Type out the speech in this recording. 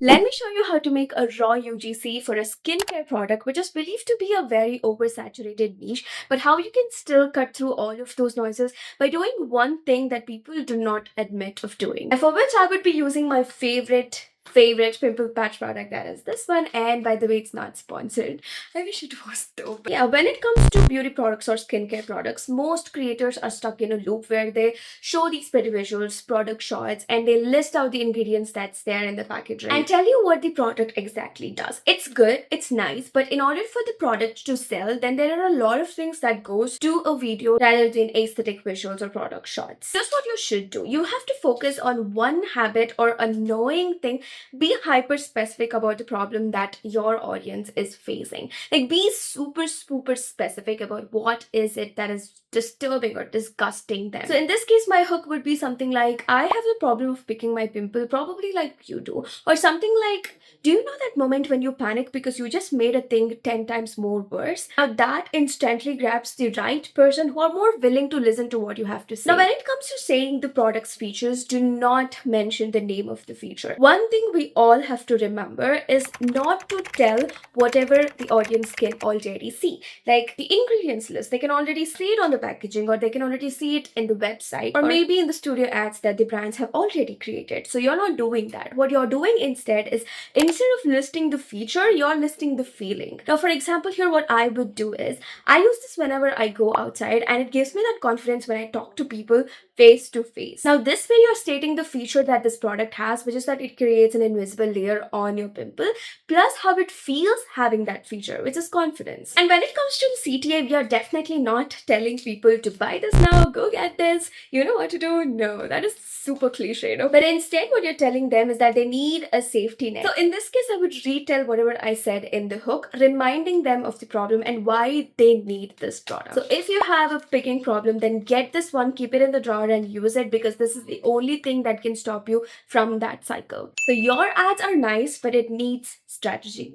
Let me show you how to make a raw UGC for a skincare product, which is believed to be a very oversaturated niche, but how you can still cut through all of those noises by doing one thing that people do not admit of doing. And for which I would be using my favorite pimple patch product, that is this one. And by the way, it's not sponsored. I wish it was though. But yeah, when it comes to beauty products or skincare products, most creators are stuck in a loop where they show these pretty visuals, product shots, and they list out the ingredients that's there in the packaging and tell you what the product exactly does. It's good, it's nice, but in order for the product to sell, then there are a lot of things that goes to a video rather than aesthetic visuals or product shots. Just what you should do. You have to focus on one habit or a knowing thing. Be hyper specific about the problem that your audience is facing. Like, be super specific about what is it that is disturbing or disgusting them. So in this case, my hook would be something like, I have the problem of picking my pimple, probably like you do. Or something like, do you know that moment when you panic because you just made a thing 10 times more worse? Now that instantly grabs the right person who are more willing to listen to what you have to say. Now when it comes to saying the product's features, do not mention the name of the feature. One thing we all have to remember is not to tell whatever the audience can already see. Like the ingredients list, they can already see it on the packaging, or they can already see it in the website, or maybe in the studio ads that the brands have already created. So you're not doing that. What you're doing instead is, instead of listing the feature, you're listing the feeling. Now, for example, here what I would do is, I use this whenever I go outside, and it gives me that confidence when I talk to people face to face. Now, this way you're stating the feature that this product has, which is that it creates an invisible layer on your pimple, plus how it feels having that feature, which is confidence. And when it comes to the CTA, we are definitely not telling people to buy this now, go get this, you know what to do. No, that is super cliche, no? But instead, what you're telling them is that they need a safety net. So in this case, I would retell whatever I said in the hook, reminding them of the problem and why they need this product. So if you have a picking problem, then get this one, keep it in the drawer and use it, because this is the only thing that can stop you from that cycle. So your ads are nice, but it needs strategy.